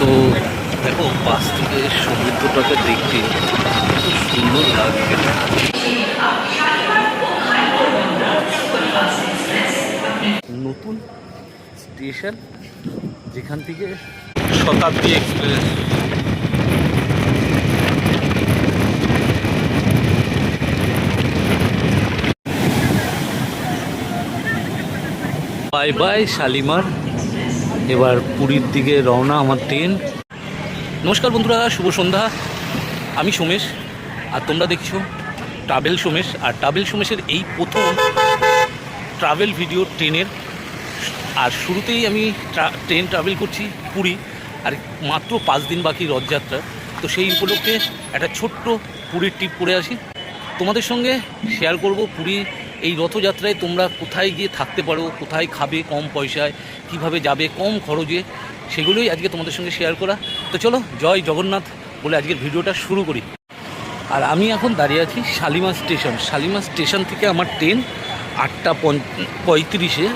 তো দেখো পাশ থেকে সমুদ্রটাকে দেখতে খুব সুন্দর লাগছে। নতুন স্টেশন যেখান থেকে শতাব্দী এক্সপ্রেস বাই বাই শালিমার। এবার পুরীর দিকে রওনা আমার ট্রেন। নমস্কার বন্ধুরা, শুভ সন্ধ্যা। আমি সোমেশ আর তোমরা দেখছো ট্রাভেল সোমেশ। আর ট্রাভেল সোমেশের এই প্রথম ট্রাভেল ভিডিও ট্রেনের। আর শুরুতেই আমি ট্রেন ট্রাভেল করছি পুরী। আর মাত্র 5 দিন বাকি রথযাত্রা, তো সেই উপলক্ষে একটা ছোট্ট পুরীর ট্রিপ করে আসি। তোমাদের সঙ্গে শেয়ার করব পুরী এই রথযাত্রায় তোমরা কোথায় গিয়ে থাকতে পারো, কোথায় খাবে কম পয়সায়, কিভাবে যাবে কম খরচে, সেগুলোই আজকে তোমাদের সঙ্গে শেয়ার করা। তো চলো জয় জগন্নাথ বলে আজকের ভিডিওটা শুরু করি। আর আমি এখন দাঁড়িয়ে আছি শালিমার স্টেশন। শালিমার স্টেশন থেকে আমার ট্রেন 8:35-এ,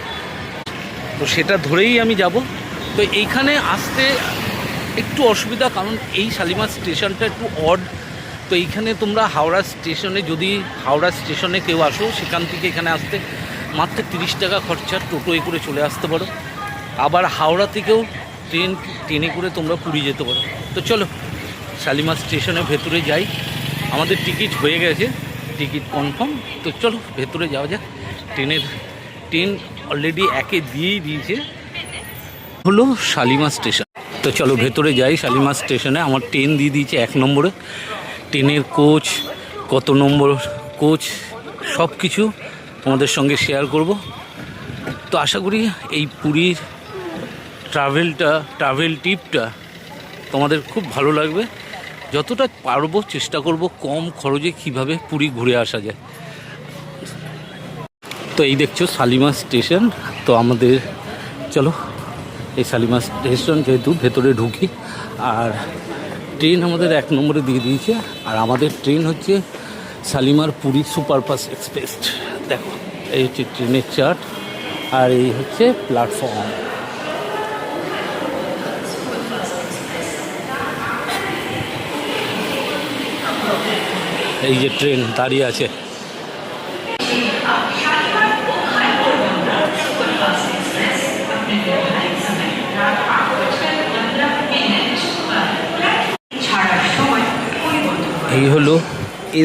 তো সেটা ধরেই আমি যাব। তো এইখানে আসতে একটু অসুবিধা, কারণ এই শালিমার স্টেশনটা একটু অড। তো এইখানে তোমরা হাওড়া স্টেশনে, যদি হাওড়া স্টেশনে কেউ আসো, সেখান থেকে এখানে আসতে মাত্র 30 টাকা খরচা, টোটোয় করে চলে আসতে পারো। আবার হাওড়া থেকেও ট্রেনে করে তোমরা পুরী যেতে পারো। তো চলো শালিমার স্টেশনের ভেতরে যাই। আমাদের টিকিট হয়ে গেছে, টিকিট কনফার্ম। তো চলো ভেতরে যাওয়া যাক। ট্রেন অলরেডি একে দিয়েই দিয়েছে, হলো শালিমার স্টেশন। তো চলো ভেতরে যাই শালিমার স্টেশনে। আমার ট্রেন দিয়ে দিয়েছে 1 নম্বরে। ট্রেনের কোচ, কত নম্বর কোচ, সব কিছু তোমাদের সঙ্গে শেয়ার করব। তো আশা করি এই পুরীর ট্রাভেল ট্রিপটা তোমাদের খুব ভালো লাগবে। যতটা পারবো চেষ্টা করব কম খরচে কিভাবে পুরী ঘুরে আসা যায়। তো এই দেখছো শালিমার স্টেশন। তো আমাদের চলো এই শালিমার স্টেশন যেহেতু ভেতরে ঢুকি। আর ট্রেন আমাদের 1 নম্বরে দিয়ে দিয়েছে। আর আমাদের ট্রেন হচ্ছে শালিমার পুরী সুপারফাস্ট এক্সপ্রেস। দেখো এই হচ্ছে ট্রেনের চার্ট, আর এই হচ্ছে প্ল্যাটফর্ম। এই যে ট্রেন দাঁড়িয়ে আছে। এই হলো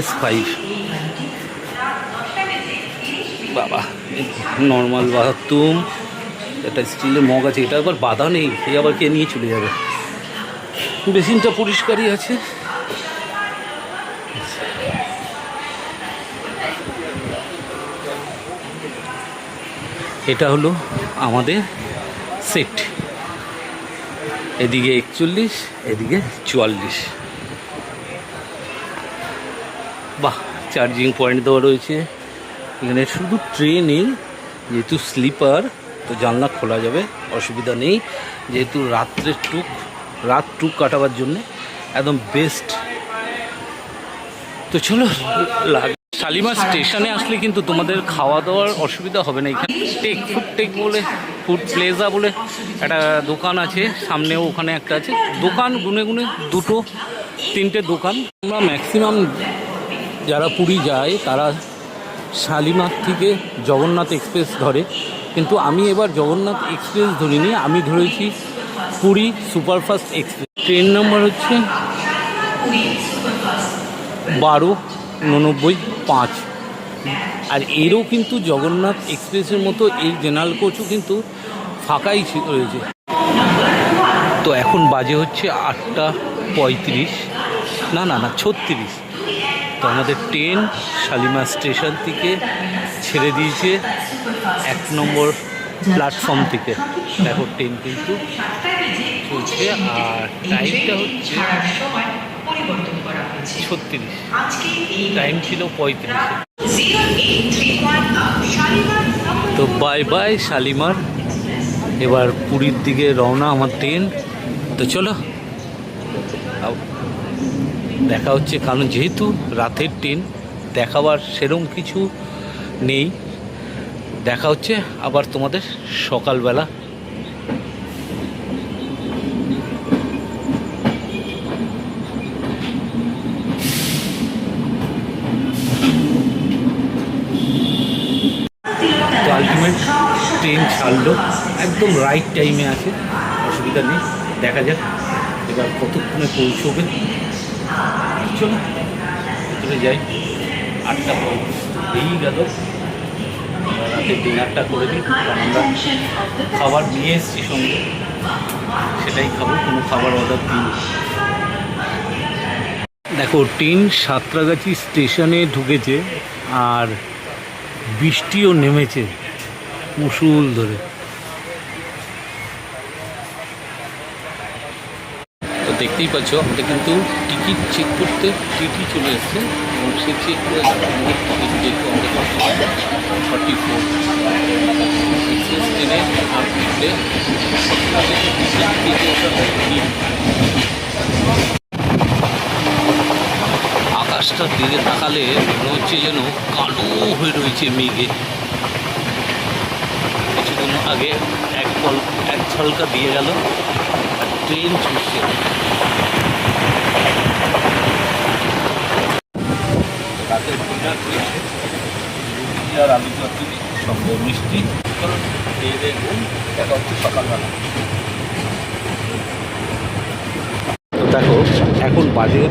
S5। বাবা, নর্মাল বাথরুম, একটা স্টিলের মগ আছে। এটা আবার বাধা নেই, সে আবার কে নিয়ে চলে যাবে। বেসিনটা পরিষ্কারই আছে। এটা হলো আমাদের সেট। এদিকে 41, এদিকে 44। বাহ, চার্জিং পয়েন্ট দেওয়া রয়েছে এখানে। শুধু ট্রেনে যেহেতু স্লিপার, তো জানলা খোলা যাবে, অসুবিধা নেই। যেহেতু রাত টুক কাটাবার জন্যে একদম বেস্ট। তো চলো শালিমার স্টেশনে আসলে কিন্তু তোমাদের খাওয়া দাওয়ার অসুবিধা হবে না। এখানে ফুড প্লেজা বলে একটা দোকান আছে সামনেও, ওখানে একটা আছে দোকান, গুনে 2-3টে দোকান। আমরা ম্যাক্সিমাম যারা পুরী যায় তারা শালিমার থেকে জগন্নাথ এক্সপ্রেস ধরে, কিন্তু আমি এবার জগন্নাথ এক্সপ্রেস ধরিনি, আমি ধরেছি Puri superfast express. Train number হচ্ছে 1299-5। আর এরও কিন্তু জগন্নাথ এক্সপ্রেসের মতো এই জেনারেল কোচও কিন্তু ফাঁকাই রয়েছে। তো এখন বাজে হচ্ছে 8:35, না 36। তো আমাদের ট্রেন শালিমার স্টেশন থেকে ছেড়ে দিয়েছে 1 নম্বর প্ল্যাটফর্ম থেকে। দেখো ট্রেন কিন্তু চলছে। আর টাইমটা হচ্ছে 36, টাইম ছিল 35। তো বাই বাই শালিমার। এবার পুরীর দিকে রওনা আমার ট্রেন। তো চলো দেখা হচ্ছে, কারণ যেহেতু রাতের ট্রেন দেখাবার সেরকম কিছু নেই। দেখা হচ্ছে আবার তোমাদের সকালবেলা। একদম রাইট টাইমে আছে, অসুবিধা নেই। দেখা যাক এবার কতক্ষণে পৌঁছবে। চলো চলে যাই। 8টা এই গেল, রাতে ডিনারটা করে দিই, কারণ আমরা খাবার নিয়ে এসেছি সঙ্গে, সেটাই খাবো, কোনো খাবার অর্ডার দিই। দেখো ট্রেন সাঁতরাগাছি স্টেশনে ঢুকেছে আর বৃষ্টিও নেমেছে মুষুল ধরে। তো দেখতেই পাচ্ছ আমাদের কিন্তু টিকিট চেক করতে টিটি চলে এসছে এবং সে চেক করে টিকিট যেহেতু আমাদের 44 এক্সপ্রেস ট্রেনে আর উঠলে আকাশটার দিকে তাকালে মনে হচ্ছে যেন কালো হয়ে রয়েছে মেঘে। কিছুক্ষণ আগে এক ঝলকা দিয়ে গেল আর ট্রেন ছুটছে। রাতের ডিনার হয়েছে, রুটি আর আলু চচ্চড়ি সঙ্গে মিষ্টি। কারণ খেয়ে দেখুন দেখা হচ্ছে সকালবেলা। তো দেখো এখন বাজে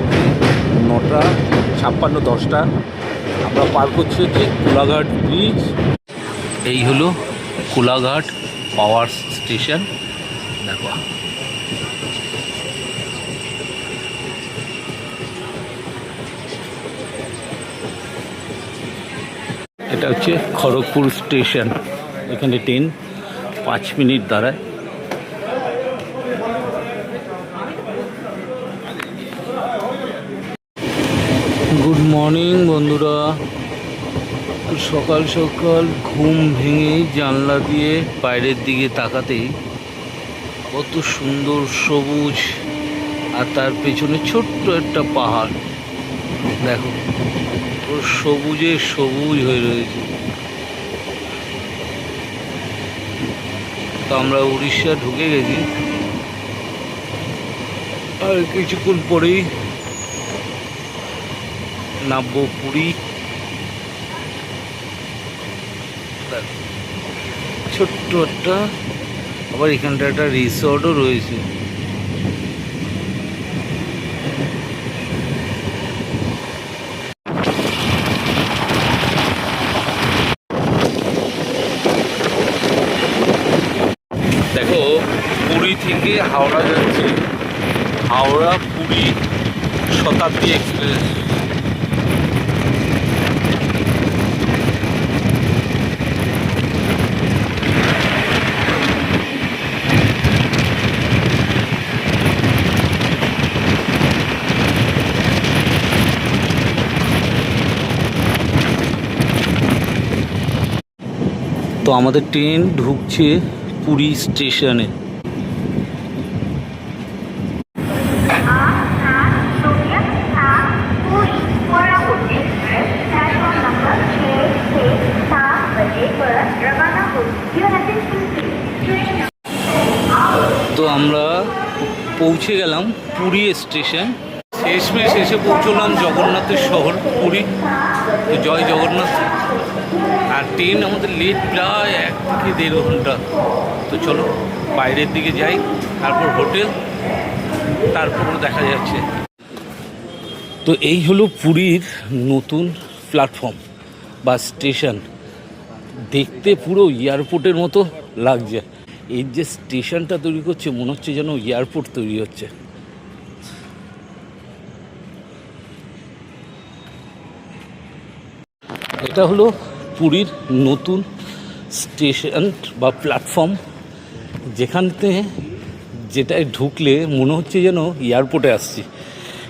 9:56, 10টা। আমরা পার করছি হচ্ছে কোলাঘাট ব্রিজ। এই হলো কোলাঘাট পাওয়ার স্টেশন। দেখো এটা হচ্ছে খড়গপুর স্টেশন। এখানে ট্রেন 5 মিনিট দাঁড়ায়। গুড মর্নিং বন্ধুরা। সকাল সকাল ঘুম ভেঙেই জানলা দিয়ে বাইরের দিকে তাকাতেই কত সুন্দর সবুজ, আর তার পেছনে ছোট্ট একটা পাহাড়। দেখো পুরো সবুজে সবুজ হয়ে রয়েছে। তো আমরা উড়িষ্যা ঢুকে গেছি, আর কিছুক্ষণ পরেই নামবো পুরী। ছোট্ট একটা, আবার এখানটা একটা রিসর্টও রয়েছে। দেখো পুরী থেকে হাওড়া যাচ্ছে, হাওড়া পুরী শতাব্দী এক্সপ্রেস। তো আমাদের ট্রেন ঢুকছে পুরী স্টেশনে। তো আমরা পৌঁছে গেলাম পুরী স্টেশন। শেষমেশ এসে পৌঁছলাম জগন্নাথের শহর পুরী। তো জয় জগন্নাথ। আর ট্রেন আমাদের লেট প্রায় 1 থেকে 1.5 ঘন্টা। তো চলো বাইরের দিকে যাই, তারপর হোটেল, তারপর দেখা যাচ্ছে। তো এই হলো পুরীর নতুন প্ল্যাটফর্ম বা স্টেশন। দেখতে পুরো এয়ারপোর্টের মতো লাগছে। এই যে স্টেশনটা তৈরি করছে মনে হচ্ছে যেন এয়ারপোর্ট তৈরি হচ্ছে। এটা হলো পুরীর নতুন স্টেশন বা প্ল্যাটফর্ম, যেটায় ঢুকলে মনে হচ্ছে যেন এয়ারপোর্টে আসছি।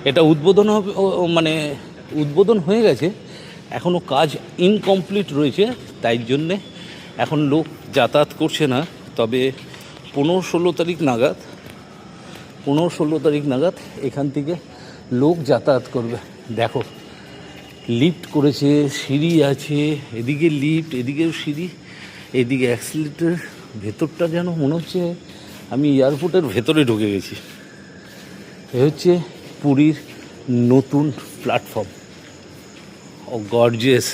এটা উদ্বোধন হবে, মানে উদ্বোধন হয়ে গেছে, এখনও কাজ ইনকমপ্লিট রয়েছে, তাই জন্যে এখন লোক যাতায়াত করছে না। তবে 15-16 তারিখ নাগাদ এখান থেকে লোক যাতায়াত করবে। দেখো লিফট করেছে, সিঁড়ি আছে, এদিকে লিফট, এদিকেও সিঁড়ি, এদিকে অ্যাক্সিলেটর। ভেতরটা যেন মনে হচ্ছে আমি এয়ারপোর্টের ভেতরে ঢুকে গেছি। এ হচ্ছে পুরীর নতুন प्लेटफॉर्म। और गॉर्जियस,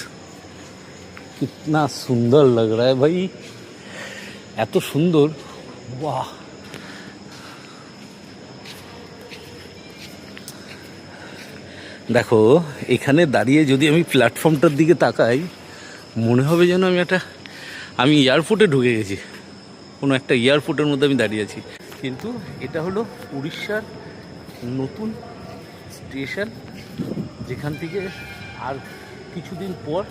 कितना सुंदर लग रहा है भाई। এত সুন্দর বাহ, দেখো এখানে দাঁড়িয়ে যদি আমি প্ল্যাটফর্মটার দিকে তাকাই মনে হবে যেন আমি এয়ারপোর্টে ঢুকে গেছি, কোনো একটা এয়ারপোর্টের মধ্যে আমি দাঁড়িয়ে আছি। কিন্তু এটা হলো উড়িষ্যার নতুন স্টেশন, যেখান থেকে আর কিছুদিন পর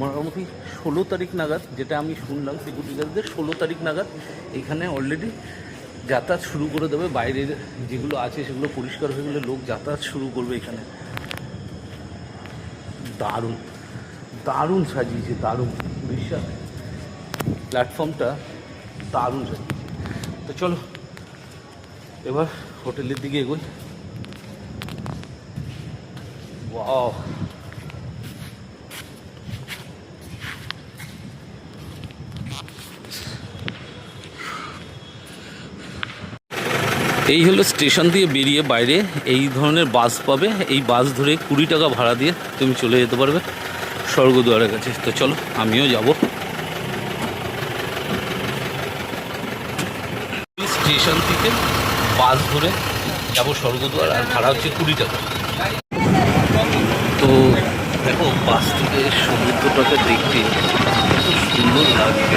মোটামুটি 16 তারিখ নাগাদ, যেটা আমি শুনলাম সিকিউরিটি গার্ডদের, 16 তারিখ নাগাদ এখানে অলরেডি যাতায়াত শুরু করে দেবে। বাইরের যেগুলো আছে সেগুলো পরিষ্কার হয়ে গেলে লোক যাতায়াত শুরু করবে এখানে। দারুণ দারুণ সাজিয়েছে, দারুণ। উড়িষ্যা প্ল্যাটফর্মটা দারুণ সাজিয়েছে। তো চলো এবার হোটেলের দিকে এগোই। ওয়াও, এই হলো স্টেশন দিয়ে বেরিয়ে বাইরে এই ধরনের বাস পাবে। এই বাস ধরে 20 টাকা ভাড়া দিয়ে তুমি চলে যেতে পারবে স্বর্গদুয়ারের কাছে। তো চলো আমিও যাব। স্টেশন থেকে বাস ধরে যাব স্বর্গদুয়ার, আর ভাড়া হচ্ছে 20 টাকা। তো দেখো বাস থেকে সমুদ্রটাকে দেখতে খুব সুন্দর লাগছে।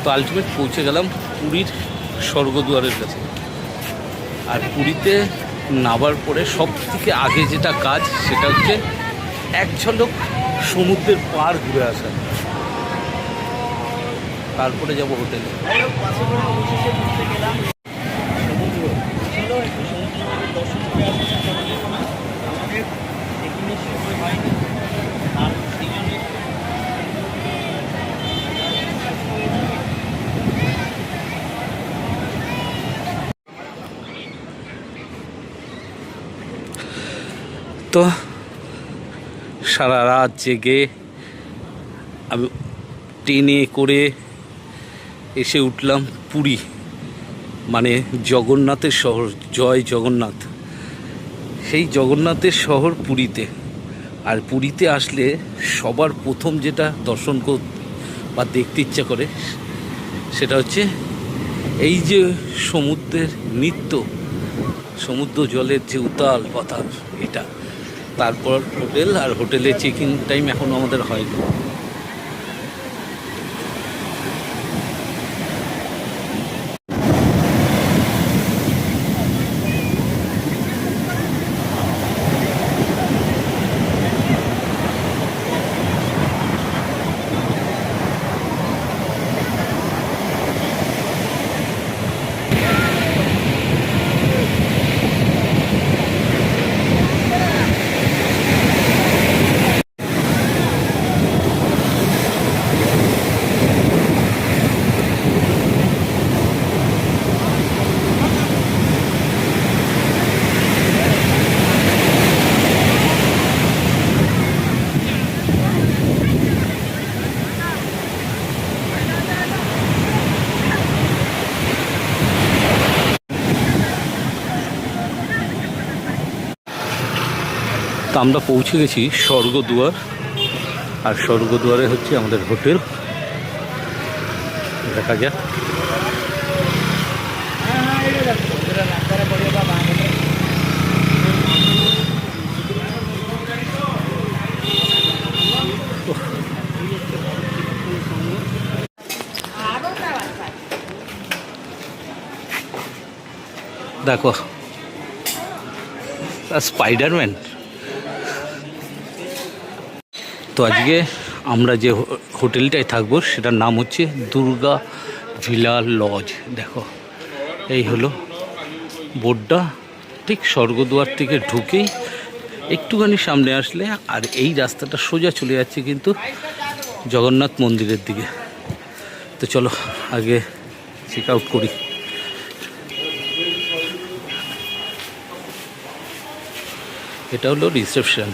তো আলটিমেট পৌঁছে গেলাম পুরীর স্বর্গদুয়ারের কাছে। আর পুরীতে নামার পরে সব থেকে আগে যেটা কাজ সেটা হচ্ছে এক ঝলক সমুদ্রের পাড় ঘুরে আসা, তারপরে যাব হোটেলে। তো সারা রাত জেগে আমি ট্রেনে করে এসে উঠলাম পুরী, মানে জগন্নাথের শহর, জয় জগন্নাথ। সেই জগন্নাথের শহর পুরীতে। আর পুরীতে আসলে সবার প্রথম যেটা দর্শন বা দেখতে ইচ্ছা করে সেটা হচ্ছে এই যে সমুদ্রের নৃত্য, সমুদ্র জলের যে উতাল পাতাল, এটা। তারপর হোটেল, আর হোটেলে চেক ইন টাইম এখনও আমাদের হয়নি। তো আমরা পৌঁছে গেছি স্বর্গদুয়ার, আর স্বর্গদুয়ারে হচ্ছে আমাদের হোটেল। দেখা যাক। দেখো স্পাইডারম্যান। তো আজকে আমরা যে হোটেলটায় থাকবো সেটার নাম হচ্ছে দুর্গা ভিলা লজ। দেখো এই হলো বোর্ডটা। ঠিক স্বর্গদুয়ার থেকে ঢুকেই একটুখানি সামনে আসলে, আর এই রাস্তাটা সোজা চলে যাচ্ছে কিন্তু জগন্নাথ মন্দিরের দিকে। তো চলো আগে চেক আউট করি। এটা হলো রিসেপশন।